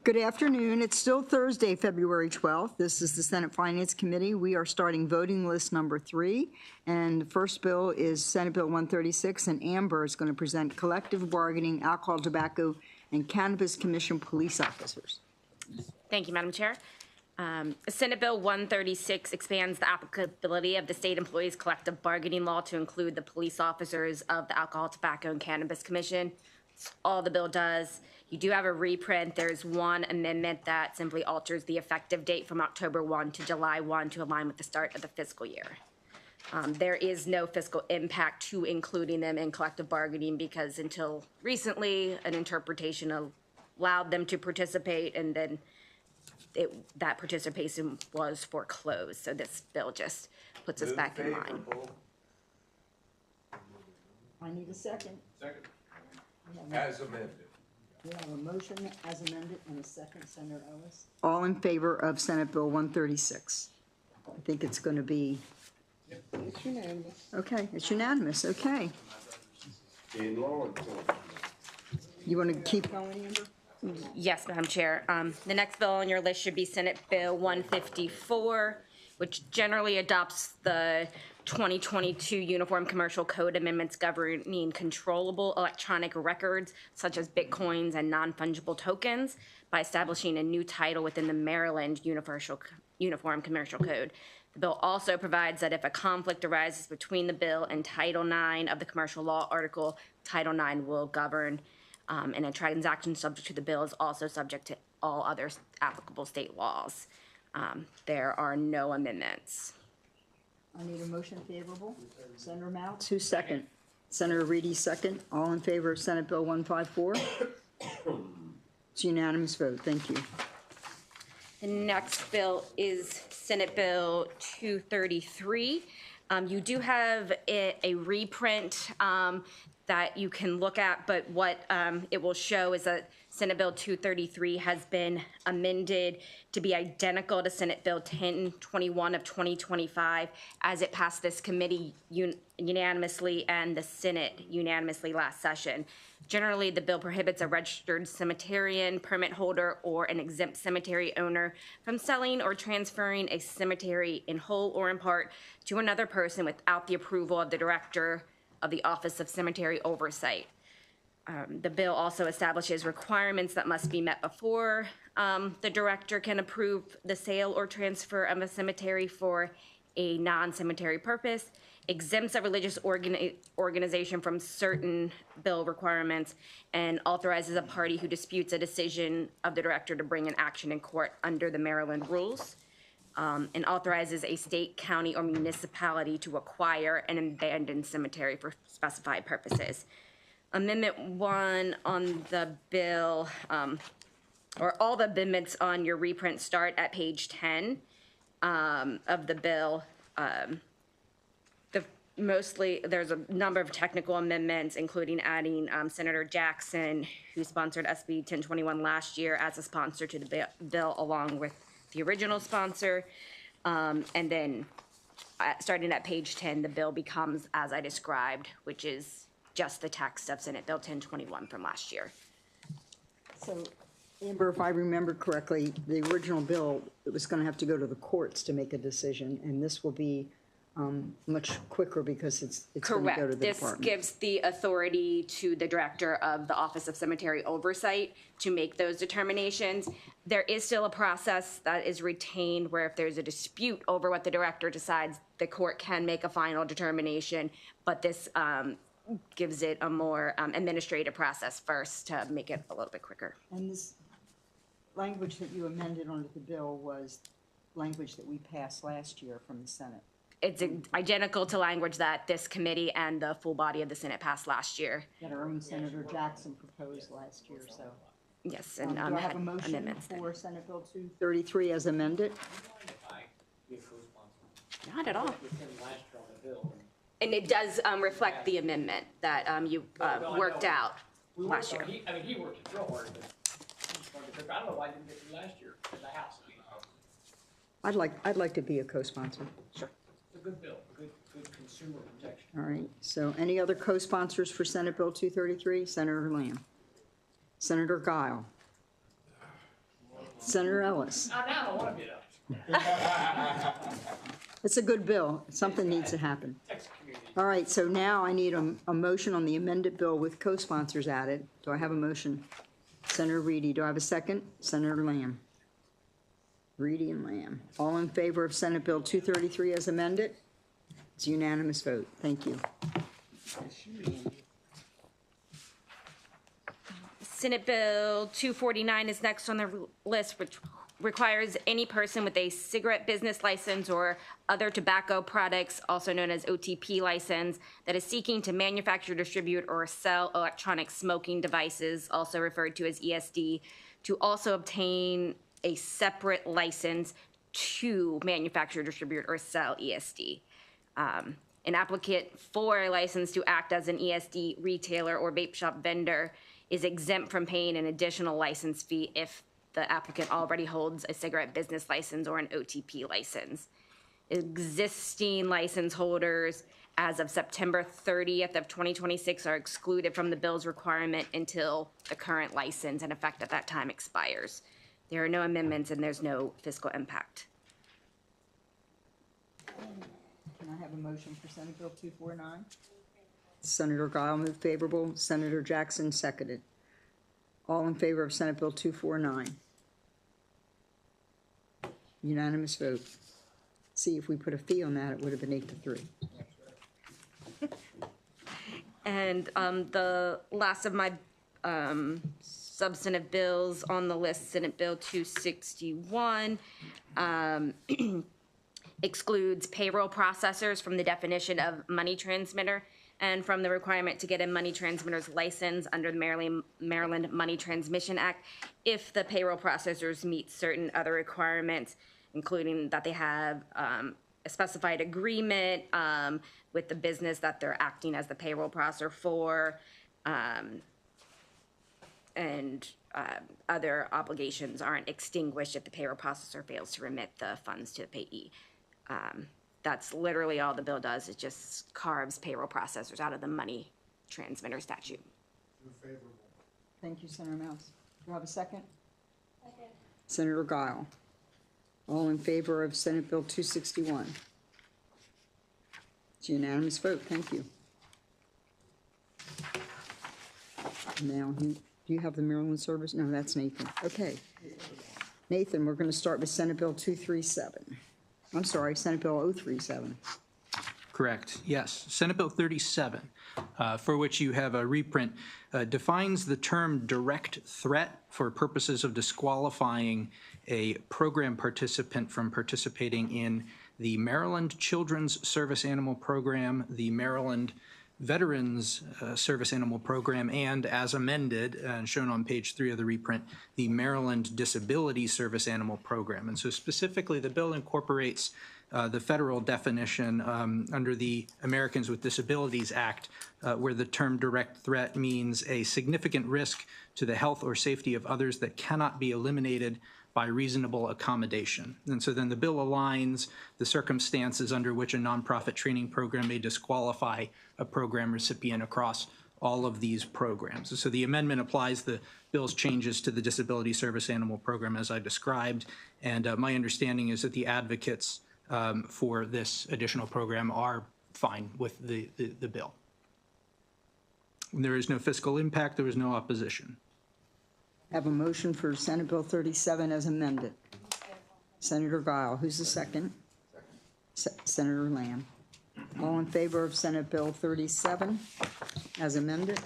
Good afternoon. It's still Thursday, February 12th. This is the Senate Finance Committee. We are starting voting list number 3. And the first bill is Senate Bill 136, and Amber is going to present collective bargaining, alcohol, tobacco, and cannabis commission police officers. Thank you, Madam Chair. Senate Bill 136 expands the applicability of the state employees collective bargaining law to include the police officers of the Alcohol, Tobacco, and Cannabis Commission. That's all the bill does. You do have a reprint. There's one amendment that simply alters the effective date from October 1 to July 1 to align with the start of the fiscal year. There is no fiscal impact to including them in collective bargaining because until recently, an interpretation allowed them to participate, and then that participation was foreclosed. So this bill just puts us back in line. I need a second. Second. As amended. We have a motion as amended and a second. Senator Ellis. All in favor of Senate Bill 136? I think it's going to be. It's unanimous. Okay, it's unanimous. Okay. In law enforcement. You want to keep going, Amber? Yes, Madam Chair. The next bill on your list should be Senate Bill 154, which generally adopts the 2022 Uniform Commercial Code amendments governing controllable electronic records, such as bitcoins and non-fungible tokens, by establishing a new title within the Maryland Uniform Commercial Code. The bill also provides that if a conflict arises between the bill and Title IX of the Commercial Law Article, Title IX will govern, and a transaction subject to the bill is also subject to all other applicable state laws. There are no amendments. I need a motion favorable. Senator Mouts, who's second? Senator Reedy, second. All in favor of Senate Bill 154? It's unanimous vote. Thank you. The next bill is Senate Bill 233. You do have a reprint that you can look at, but what it will show is that Senate Bill 233 has been amended to be identical to Senate Bill 1021 of 2025 as it passed this committee unanimously and the Senate unanimously last session. Generally, the bill prohibits a registered cemeterian, permit holder, or an exempt cemetery owner from selling or transferring a cemetery in whole or in part to another person without the approval of the director of the Office of Cemetery Oversight. The bill also establishes requirements that must be met before the director can approve the sale or transfer of a cemetery for a non-cemetery purpose, exempts a religious organization from certain bill requirements, and authorizes a party who disputes a decision of the director to bring an action in court under the Maryland rules, and authorizes a state, county, or municipality to acquire an abandoned cemetery for specified purposes. Amendment 1 on the bill, or all the amendments on your reprint start at page 10 of the bill. Mostly, there's a number of technical amendments, including adding Senator Jackson, who sponsored SB 1021 last year, as a sponsor to the bill, along with the original sponsor. And then, starting at page 10, the bill becomes as I described, which is just the text of Senate Bill 1021 from last year. So, Amber, if I remember correctly, the original bill, it was going to have to go to the courts to make a decision, and this will be much quicker because it's going to go to the This department. gives the authority to the director of the Office of Cemetery Oversight to make those determinations. There is still a process that is retained where if there's a dispute over what the director decides, the court can make a final determination, but this gives it a more administrative process first to make it a little bit quicker. And this language that you amended onto the bill was language that we passed last year from the Senate. It's identical to language that this committee and the full body of the Senate passed last year. That our own Senator Jackson proposed last year, so. Yes, and Do I have had a motion amendments then. for Senate Bill 233 as amended? Not at all. And it does reflect the amendment that you worked out last year. He worked it real hard, but I don't know why I didn't get it last year in the House. I'd like to be a co-sponsor. Sure. It's a good bill, good consumer protection. All right, so any other co-sponsors for Senate Bill 233? Senator Lamb. Senator Guile. Senator Ellis. Now I want to get up. It's a good bill. Something needs to happen. Texas community. All right, so now I need a motion on the amended bill with co-sponsors added. Do I have a motion? Senator Reedy, do I have a second? Senator Lamb. Reedy and Lamb. All in favor of Senate Bill 233 as amended? It's a unanimous vote. Thank you. Senate Bill 249 is next on the list, which requires any person with a cigarette business license or other tobacco products, also known as OTP license, that is seeking to manufacture, distribute, or sell electronic smoking devices, also referred to as ESD, to also obtain a separate license to manufacture, distribute, or sell ESD. An applicant for a license to act as an ESD retailer or vape shop vendor is exempt from paying an additional license fee if the applicant already holds a cigarette business license or an OTP license. Existing license holders as of September 30th of 2026 are excluded from the bill's requirement until the current license in effect at that time expires. There are no amendments and there's no fiscal impact. Can I have a motion for Senate Bill 249? Senator Guile moved favorable. Senator Jackson seconded. All in favor of Senate Bill 249? Unanimous vote. See, if we put a fee on that, it would have been 8-3. And the last of my substantive bills on the list, Senate Bill 261, excludes payroll processors from the definition of money transmitter and from the requirement to get a money transmitter's license under the Maryland Money Transmission Act if the payroll processors meet certain other requirements, including that they have a specified agreement with the business that they're acting as the payroll processor for, and other obligations aren't extinguished if the payroll processor fails to remit the funds to the payee. That's literally all the bill does. It just carves payroll processors out of the money transmitter statute. Thank you, Senator Mouse. Do I have a second? Second. Senator Guile. All in favor of Senate Bill 261? It's a unanimous vote. Thank you. Now, do you have the Maryland service? No, that's Nathan. Okay. Nathan, we're going to start with Senate Bill 237. I'm sorry, Senate Bill 037. Correct, yes. Senate Bill 37, for which you have a reprint, defines the term direct threat for purposes of disqualifying a program participant from participating in the Maryland Children's Service Animal Program, the Maryland Veterans Service Animal Program, and as amended and shown on page 3 of the reprint, the Maryland Disability Service Animal Program. And so specifically, the bill incorporates the federal definition under the Americans with Disabilities Act, where the term direct threat means a significant risk to the health or safety of others that cannot be eliminated by reasonable accommodation. And so then the bill aligns the circumstances under which a nonprofit training program may disqualify a program recipient across all of these programs. So the amendment applies the bill's changes to the Disability Service Animal Program as I described, and my understanding is that the advocates for this additional program are fine with the bill. There is no fiscal impact, there is no opposition. Have a motion for Senate Bill 37 as amended. Senator Guile, who's the second? Senator Lamb. All in favor of Senate Bill 37 as amended?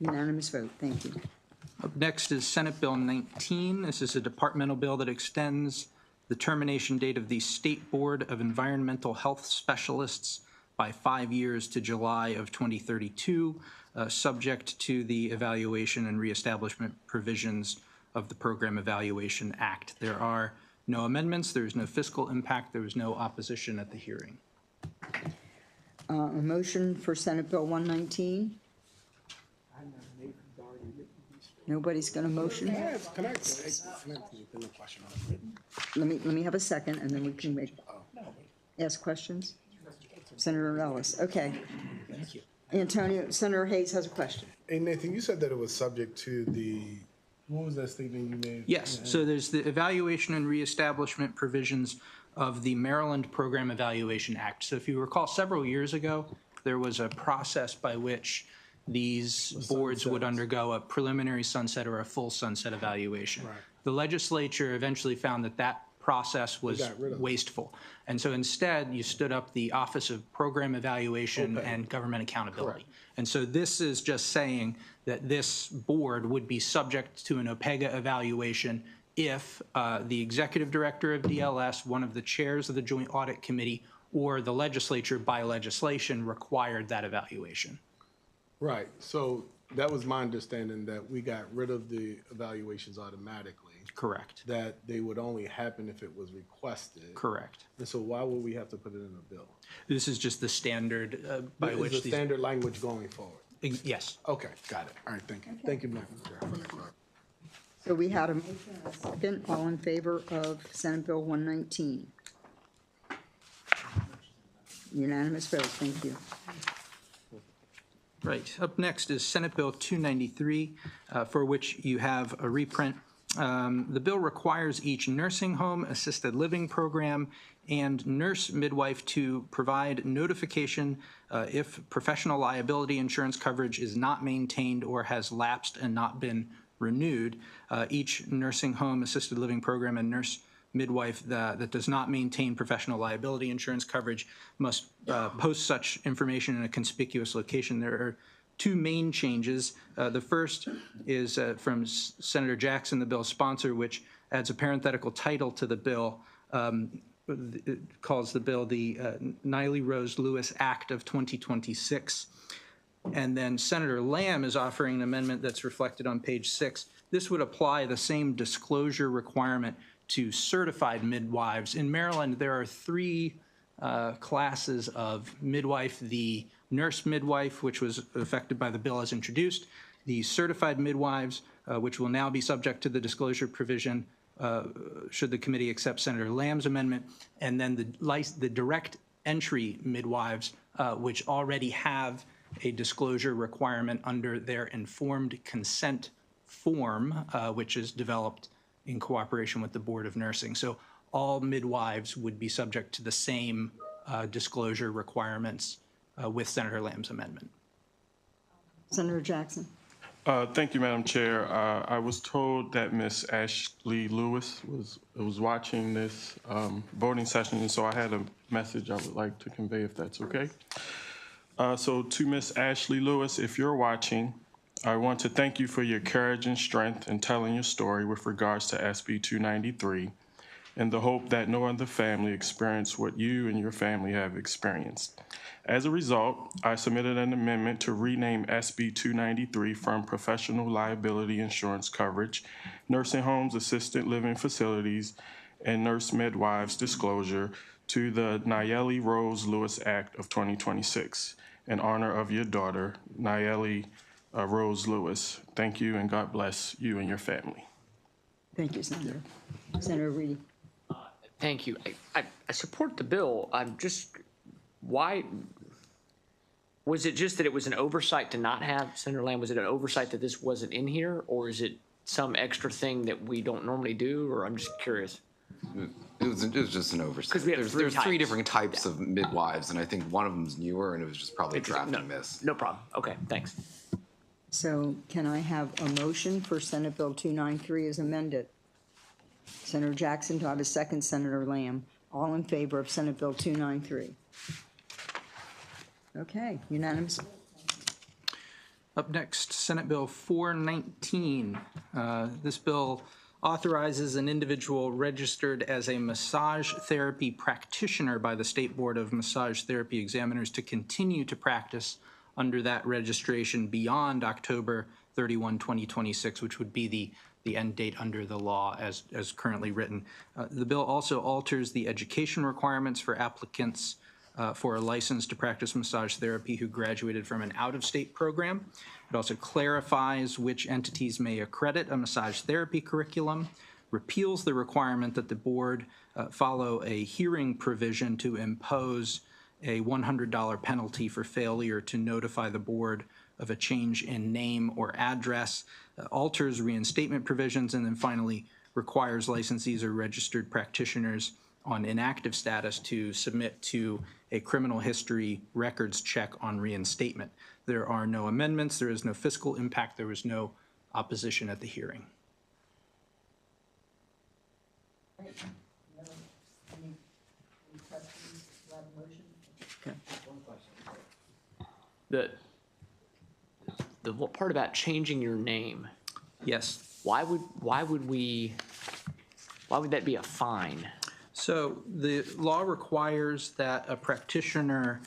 Unanimous vote. Thank you. Up next is Senate Bill 19. This is a departmental bill that extends the termination date of the State Board of Environmental Health Specialists by 5 years to July of 2032, subject to the evaluation and reestablishment provisions of the Program Evaluation Act. There are no amendments, there is no fiscal impact, there was no opposition at the hearing. A motion for Senate Bill 119. Nobody's going to motion? Can I question on it? Let me have a second, and then we can ask questions. Senator Ellis. Okay. Thank you. Antonio, Senator Hayes has a question. Hey, Nathan, you said that it was subject to the What was that statement you made? Yes, so there's the evaluation and reestablishment provisions of the Maryland Program Evaluation Act. So if you recall, several years ago, there was a process by which these boards would undergo a preliminary sunset or a full sunset evaluation. Right. The legislature eventually found that that process was got rid of it. wasteful. And so instead, you stood up the Office of Program Evaluation Okay. and Government Accountability. Correct. And so this is just saying that this board would be subject to an OPEGA evaluation if the executive director of DLS, one of the chairs of the Joint Audit Committee, or the legislature by legislation required that evaluation. Right, so that was my understanding, that we got rid of the evaluations automatically, Correct. that they would only happen if it was requested. Correct. And so why would we have to put it in a bill? This is just the standard by Is which the these. standard language going forward? Yes. Okay, got it. All right, thank you. Thank you, Madam Chair, for that clarity. So we had a motion and a second. All in favor of Senate Bill 119? Unanimous vote. Thank you. Right. Up next is Senate Bill 293, for which you have a reprint. The bill requires each nursing home, assisted living program, and nurse midwife to provide notification if professional liability insurance coverage is not maintained or has lapsed and not been renewed. Each nursing home, assisted living program, and nurse midwife that does not maintain professional liability insurance coverage must post such information in a conspicuous location. There are two main changes. The first is from Senator Jackson, the bill's sponsor, which adds a parenthetical title to the bill. It calls the bill the Niley Rose Lewis Act of 2026. And then Senator Lamb is offering an amendment that's reflected on page 6. This would apply the same disclosure requirement to certified midwives. In Maryland, there are three classes of midwife: the nurse midwife, which was affected by the bill as introduced; the certified midwives, which will now be subject to the disclosure provision should the committee accept Senator Lamb's amendment; and then the direct entry midwives, which already have a disclosure requirement under their informed consent form, which is developed in cooperation with the Board of Nursing. So all midwives would be subject to the same disclosure requirements with Senator Lamb's amendment. Senator Jackson. Thank you, Madam Chair. I was told that Ms. Ashley Lewis was watching this voting session, and so I had a message I would like to convey, if that's okay. So to Ms. Ashley Lewis, if you're watching, I want to thank you for your courage and strength in telling your story with regards to SB 293, and the hope that no other family experience what you and your family have experienced. As a result, I submitted an amendment to rename SB 293 from Professional Liability Insurance Coverage, Nursing Homes, Assisted Living Facilities, and Nurse Midwives Disclosure to the Nayeli Rose Lewis Act of 2026 in honor of your daughter, Nayeli Rose Lewis. Thank you, and God bless you and your family. Thank you, Senator. Senator Reedy. Thank you. I support the bill. I'm just, why, was it just that it was an oversight to not have, Senator Lamb, was it an oversight that this wasn't in here? Or is it some extra thing that we don't normally do? Or I'm just curious. It was just an oversight. 'Cause we have There's three three types. different types of midwives, and I think one of them's newer, and it was just probably a draft No, and miss. no problem. Okay, thanks. So can I have a motion for Senate Bill 293 as amended? Senator Jackson, do I have a second? Senator Lamb. All in favor of Senate Bill 293? Okay, unanimous. Up next, Senate Bill 419. This bill authorizes an individual registered as a massage therapy practitioner by the State Board of Massage Therapy Examiners to continue to practice under that registration beyond October 31, 2026, which would be the end date under the law as currently written. The bill also alters the education requirements for applicants for a license to practice massage therapy who graduated from an out-of-state program. It also clarifies which entities may accredit a massage therapy curriculum, repeals the requirement that the board follow a hearing provision to impose a $100 penalty for failure to notify the board of a change in name or address, alters reinstatement provisions, and then finally requires licensees or registered practitioners on inactive status to submit to a criminal history records check on reinstatement. There are no amendments, there is no fiscal impact, there was no opposition at the hearing. The part about changing your name, Yes. why would that be a fine? So the law requires that a practitioner,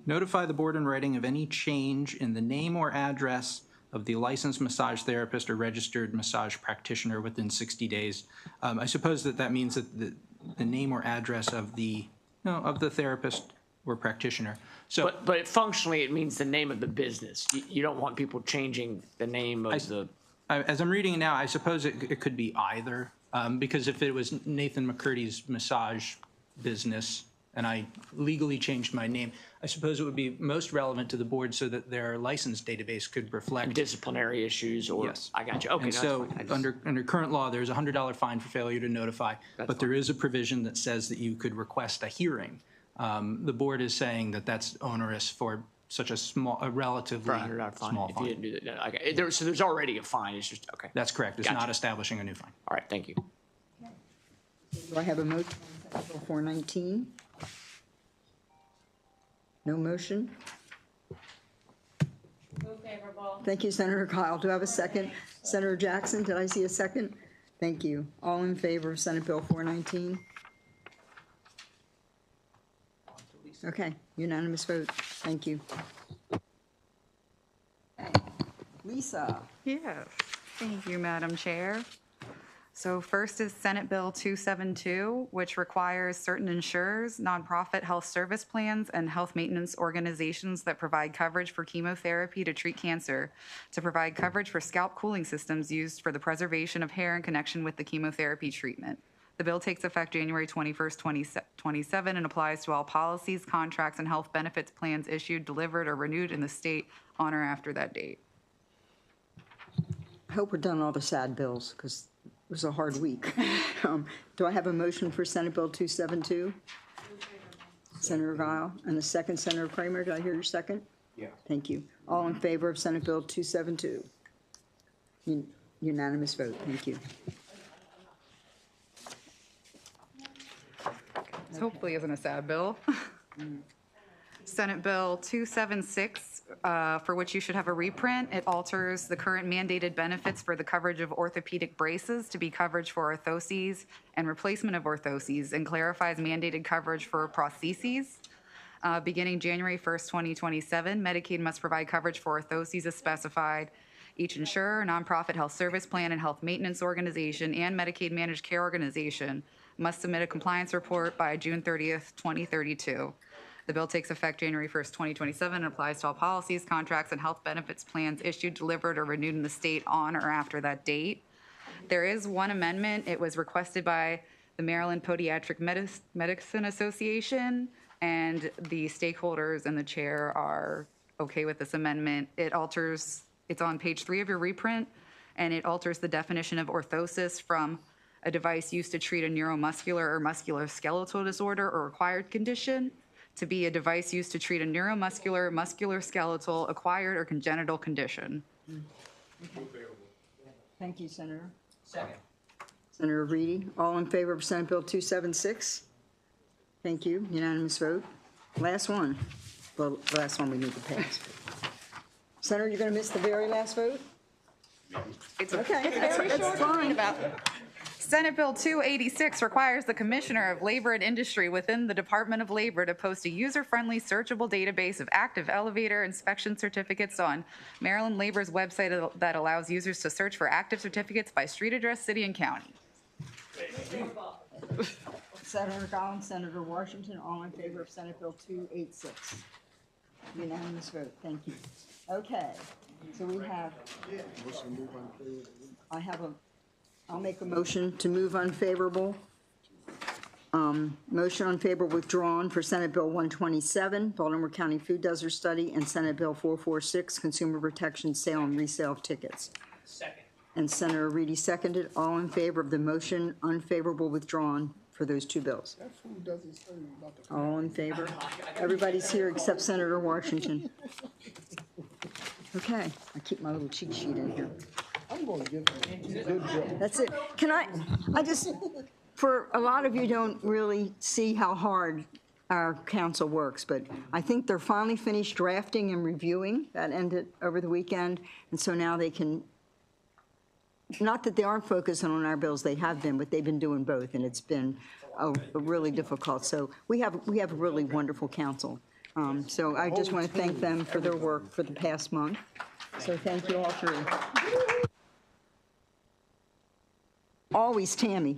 notify the board in writing of any change in the name or address of the licensed massage therapist or registered massage practitioner within 60 days. I suppose that means that the name or address of the therapist or practitioner. So But functionally, it means the name of the business. You don't want people changing the name of the. as I'm reading it now, I suppose it could be either, because if it was Nathan McCurdy's massage business and I legally changed my name, I suppose it would be most relevant to the board so that their license database could reflect. Disciplinary issues or. Yes. I got you. Okay. And no, so, that's fine. I just- under current law, there's a $100 fine for failure to notify, That's but there is a provision that says that you could request a hearing. The board is saying that that's onerous for such a relatively For a $100 fine. small If you fine. didn't do that, no, okay. So there's already a fine. It's just okay. That's correct. It's Gotcha. not establishing a new fine. All right. Thank you. Do I have a motion on Senate Bill 419? No motion? Move favorable. Thank you, Senator Kyle. Do I have a second? Senator Jackson, did I see a second? Thank you. All in favor of Senate Bill 419? Okay, unanimous vote. Thank you. Lisa? Yes, thank you, Madam Chair. So first is Senate Bill 272, which requires certain insurers, nonprofit health service plans, and health maintenance organizations that provide coverage for chemotherapy to treat cancer to provide coverage for scalp cooling systems used for the preservation of hair in connection with the chemotherapy treatment. The bill takes effect January 21st, 2027, and applies to all policies, contracts, and health benefits plans issued, delivered, or renewed in the state on or after that date. I hope we're done all the sad bills, because it was a hard week. Do I have a motion for Senate Bill 272? Senator Guile, and a second, Senator Kramer. Did I hear your second? Yeah. Thank you. All in favor of Senate Bill 272? Unanimous vote. Thank you. This hopefully isn't a sad bill. Senate Bill 276, for which you should have a reprint. It alters the current mandated benefits for the coverage of orthopedic braces to be coverage for orthoses and replacement of orthoses, and clarifies mandated coverage for prostheses. Beginning January 1st, 2027, Medicaid must provide coverage for orthoses as specified. Each insurer, nonprofit health service plan, and health maintenance organization, and Medicaid managed care organization must submit a compliance report by June 30th, 2032. The bill takes effect January 1st, 2027, and applies to all policies, contracts, and health benefits plans issued, delivered, or renewed in the state on or after that date. There is one amendment. It was requested by the Maryland Podiatric Medicine Association, and the stakeholders and the chair are okay with this amendment. It's on page 3 of your reprint, and it alters the definition of orthosis from a device used to treat a neuromuscular or musculoskeletal disorder or acquired condition to be a device used to treat a neuromuscular, musculoskeletal, acquired, or congenital condition. Thank you, Senator. Second. Senator Reedy, all in favor of Senate Bill 276? Thank you. Unanimous vote. Last one. Well, the last one we need to pass. Senator, you're going to miss the very last vote? It's Okay, it's fine. Senate Bill 286 requires the Commissioner of Labor and Industry within the Department of Labor to post a user-friendly searchable database of active elevator inspection certificates on Maryland Labor's website that allows users to search for active certificates by street address, city, and county. Senator Collins, Senator Washington, all in favor of Senate Bill 286. Unanimous vote. Thank you. Okay, so we have, I'll make a motion to move unfavorable. Motion on favor withdrawn for Senate Bill 127, Baltimore County Food Desert Study, and Senate Bill 446, Consumer Protection Sale and Resale of Tickets. Second. And Senator Reedy seconded. All in favor of the motion unfavorable withdrawn for those two bills? That fool doesn't say about the. All in favor? Everybody's here except Senator Washington. Okay, I keep my little cheat sheet in here. I'm gonna give him a good job. That's it. Can I just, for a lot of you don't really see how hard our council works, but I think they're finally finished drafting and reviewing. That ended over the weekend, and so now they can, not that they aren't focusing on our bills, they have been, but they've been doing both, and it's been a really difficult. So we have a really wonderful council. So I just want to thank them for their work for the past month. So thank you all three. Always Tammy.